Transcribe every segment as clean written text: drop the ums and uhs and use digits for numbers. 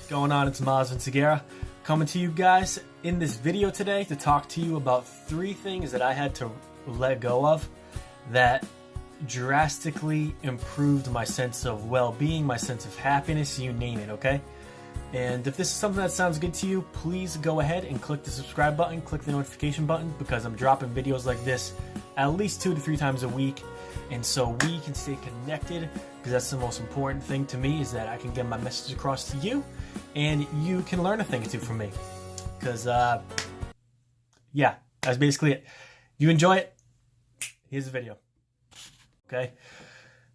Going on? It's Miles of Vinciguerra coming to you guys in this video today to talk to you about 3 things that I had to let go of that drastically improved my sense of well-being, my sense of happiness, you name it, okay? And if this is something that sounds good to you, please go ahead and click the subscribe button, click the notification button, because I'm dropping videos like this at least 2 to 3 times a week. And so we can stay connected, because that's the most important thing to me, is that I can get my message across to you and you can learn a thing or two from me. Because, yeah, that's basically it. You enjoy it? Here's the video. Okay?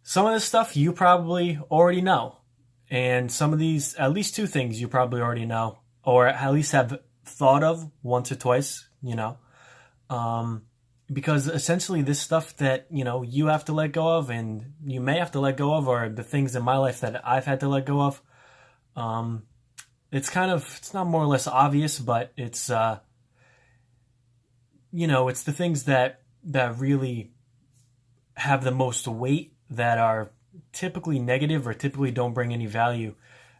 Some of this stuff you probably already know. And some of these, at least 2 things you probably already know, or at least have thought of once or twice, you know. Because essentially this stuff that, you know, you have to let go of and you may have to let go of, or the things in my life that I've had to let go of, it's not more or less obvious, but it's, you know, it's the things that really have the most weight, that are typically negative or typically don't bring any value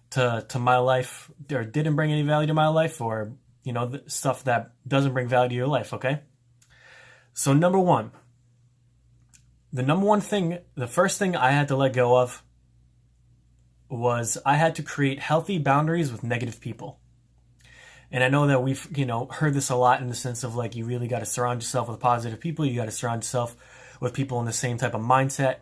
to my life, or didn't bring any value to my life, or, you know, the stuff that doesn't bring value to your life, okay? So the first thing I had to let go of was I had to create healthy boundaries with negative people. And I know that we've, you know, heard this a lot in the sense of, like, you really got to surround yourself with positive people. You got to surround yourself with people in the same type of mindset,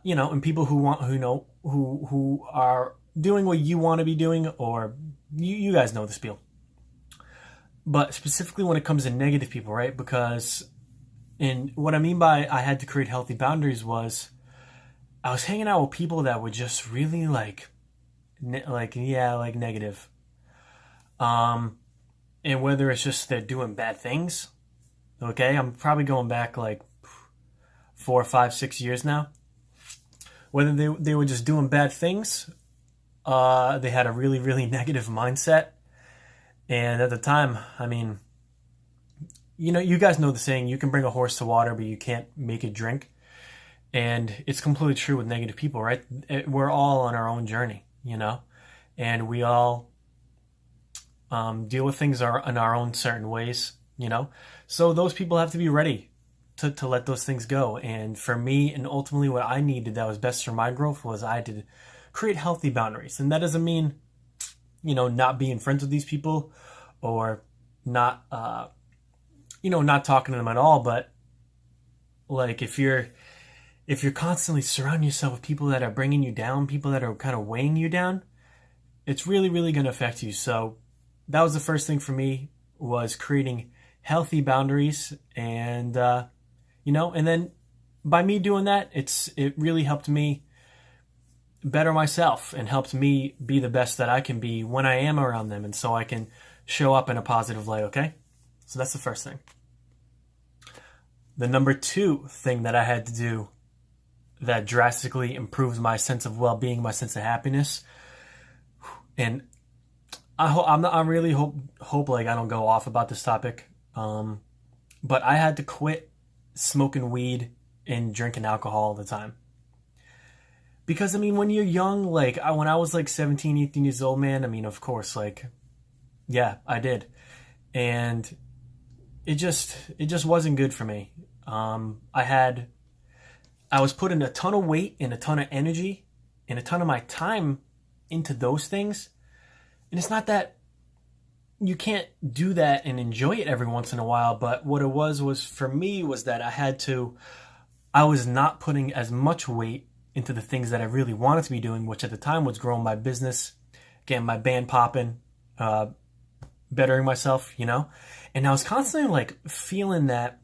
you know, and people who are doing what you want to be doing, or you guys know the spiel. But specifically when it comes to negative people, right? Because, and what I mean by I had to create healthy boundaries was I was hanging out with people that were just really negative. And whether it's just they're doing bad things, okay? I'm probably going back like 4, 5, 6 years now. Whether they were just doing bad things, they had a really, really negative mindset. And at the time, I mean, you know, you guys know the saying, you can bring a horse to water, but you can't make it drink. And it's completely true with negative people, right? We're all on our own journey, you know, and we all deal with things in our own certain ways, you know. So those people have to be ready to let those things go. And for me, and ultimately what I needed that was best for my growth, was I had to create healthy boundaries. And that doesn't mean, you know, not being friends with these people, or not, you know, not talking to them at all. But like, if you're constantly surrounding yourself with people that are bringing you down, people that are kind of weighing you down, it's really, really going to affect you. So that was the first thing for me, was creating healthy boundaries. And, you know, and then by me doing that, it really helped me better myself and helped me be the best that I can be when I am around them, and so I can show up in a positive light, okay? So that's the first thing. The number 2 thing that I had to do that drastically improved my sense of well-being, my sense of happiness, and I really hope like I don't go off about this topic, but I had to quit smoking weed and drinking alcohol all the time. Because, I mean, when you're young, like, when I was, like, 17, 18 years old, man, I mean, of course, like, yeah, I did. And it just wasn't good for me. I was putting a ton of weight and a ton of energy and a ton of my time into those things. And it's not that you can't do that and enjoy it every once in a while, but what it was for me was that I was not putting as much weight into the things that I really wanted to be doing, which at the time was growing my business, getting my band popping, bettering myself, you know? And I was constantly like feeling that,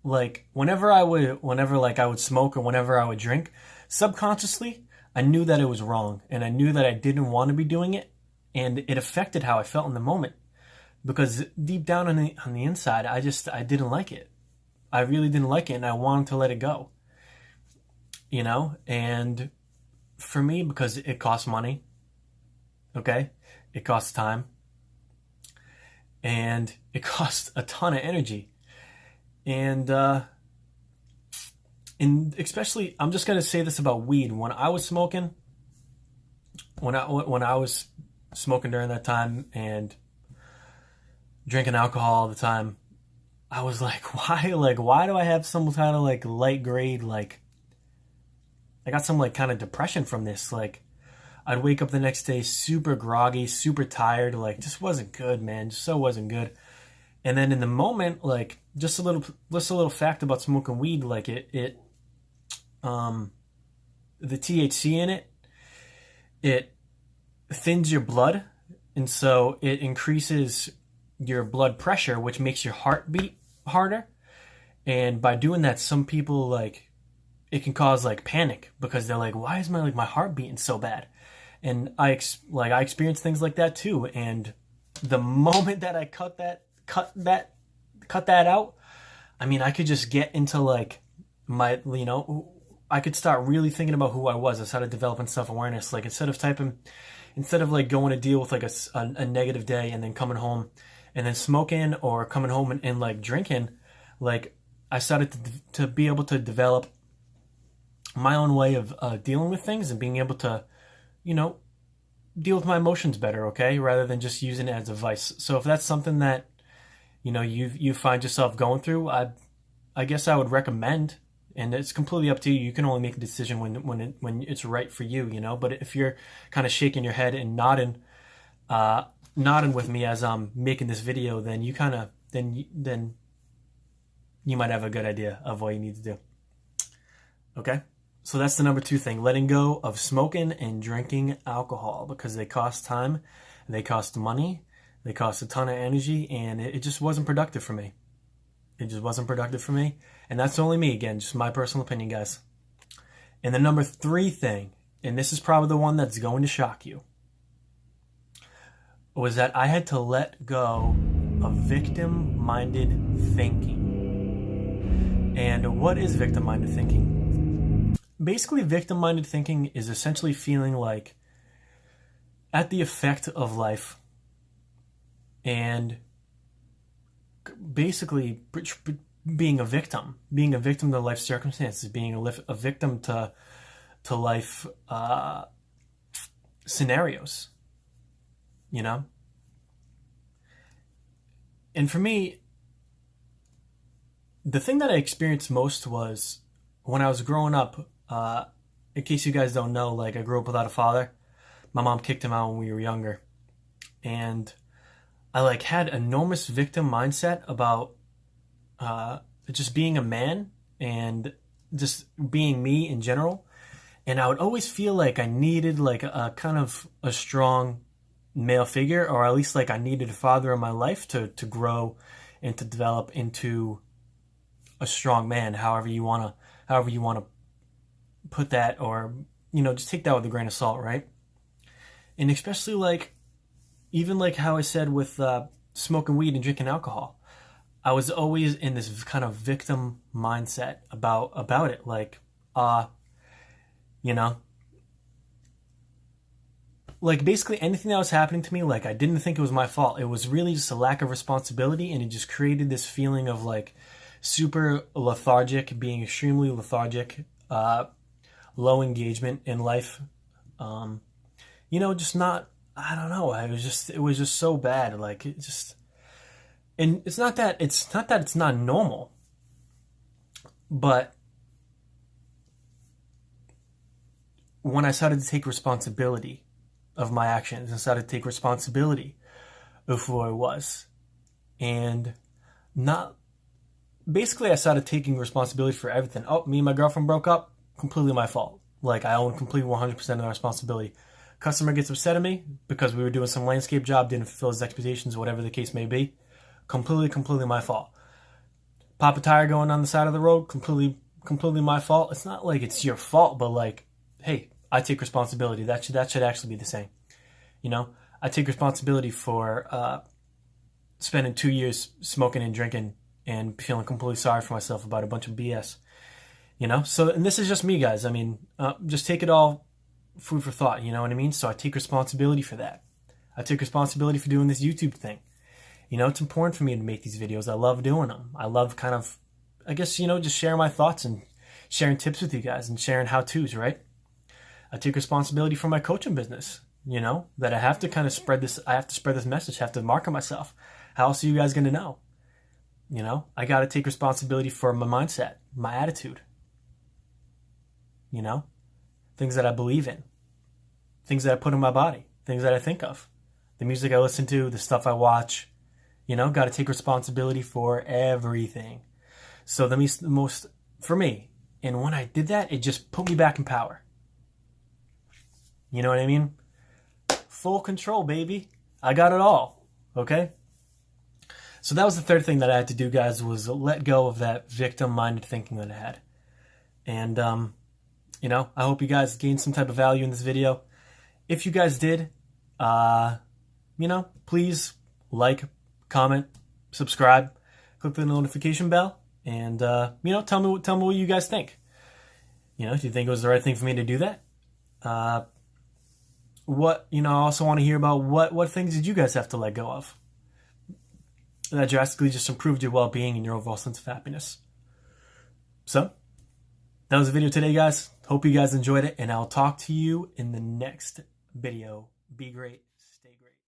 like whenever I would smoke or whenever I would drink, subconsciously, I knew that it was wrong, and I knew that I didn't want to be doing it, and it affected how I felt in the moment, because deep down on the inside, I didn't like it. I really didn't like it, and I wanted to let it go. You know, and for me, because it costs money, okay? It costs time, and it costs a ton of energy. And especially, I'm just going to say this about weed. When I was smoking, when I was smoking during that time and drinking alcohol all the time, I was like, why do I have some kind of like light grade, like I got some like kind of depression from this. Like I'd wake up the next day super groggy, super tired, like just wasn't good, man. Just so wasn't good. And then in the moment, like just a little fact about smoking weed, like the THC in it thins your blood, and so it increases your blood pressure, which makes your heart beat harder. And by doing that, some people, like, it can cause like panic because they're like, why is my heart beating so bad? And I experienced things like that too. And the moment that I cut that out, I mean, I could just get into like my, I could start really thinking about who I was. I started developing self-awareness. Like instead of like going to deal with like a negative day and then coming home and then smoking, or coming home and like drinking, like I started to be able to develop my own way of dealing with things and being able to, deal with my emotions better, okay? Rather than just using it as a vice. So if that's something that, you find yourself going through, I guess I would recommend, and it's completely up to you. You can only make a decision when it's right for you, But if you're kind of shaking your head and nodding with me as I'm making this video, then you then you might have a good idea of what you need to do. Okay? So that's the number 2 thing, letting go of smoking and drinking alcohol, because they cost time, they cost money, they cost a ton of energy, and it just wasn't productive for me. It just wasn't productive for me. And that's only me, again, just my personal opinion, guys. And the number 3 thing, and this is probably the one that's going to shock you, was that I had to let go of victim-minded thinking. And what is victim-minded thinking? Basically, victim-minded thinking is essentially feeling like at the effect of life and basically being a victim to life circumstances, being a victim to life scenarios, And for me, the thing that I experienced most was when I was growing up. In case you guys don't know, like I grew up without a father. My mom kicked him out when we were younger, and I like had enormous victim mindset about just being a man and just being me in general. And I would always feel like I needed like a kind of a strong male figure, or at least like I needed a father in my life to grow and to develop into a strong man, however you want to put that, or just take that with a grain of salt, right? And especially like even like how I said with smoking weed and drinking alcohol, I was always in this kind of victim mindset about it, like like basically anything that was happening to me, like I didn't think it was my fault. It was really just a lack of responsibility, and it just created this feeling of like super lethargic, being extremely lethargic, low engagement in life, just not, I don't know, it was just so bad, like it just, and it's not that it's not normal, but when I started to take responsibility of my actions and started to take responsibility of who I was, and not, basically I started taking responsibility for everything. Oh, me and my girlfriend broke up, completely my fault. Like I own completely 100% of the responsibility. Customer gets upset at me because we were doing some landscape job, didn't fulfill his expectations, whatever the case may be. Completely my fault. Pop a tire going on the side of the road, completely my fault. It's not like it's your fault, but like, hey, I take responsibility. That should actually be the same. I take responsibility for spending 2 years smoking and drinking and feeling completely sorry for myself about a bunch of BS. So, and this is just me, guys. I mean, just take it all food for thought, you know what I mean? So I take responsibility for that. I take responsibility for doing this YouTube thing. It's important for me to make these videos. I love doing them. I love kind of, I guess, just sharing my thoughts and sharing tips with you guys and sharing how-tos, right? I take responsibility for my coaching business. you know, that I have to kind of spread this. I have to spread this message. I have to market myself. How else are you guys going to know? You know, I got to take responsibility for my mindset, my attitude. You know, things that I believe in, things that I put in my body, things that I think of, the music I listen to, the stuff I watch. You know, got to take responsibility for everything. So the most for me, and when I did that, it just put me back in power. You know what I mean? Full control, baby. I got it all. Okay? So that was the third thing that I had to do, guys, was let go of that victim-minded thinking that I had. And, you know, I hope you guys gained some type of value in this video. If you guys did, you know, please like, comment, subscribe, click the notification bell, and, you know, tell me what you guys think. You know, do you think it was the right thing for me to do that? You know, I also want to hear about what things did you guys have to let go of that drastically just improved your well-being and your overall sense of happiness. So, that was the video today, guys. Hope you guys enjoyed it, and I'll talk to you in the next video. Be great.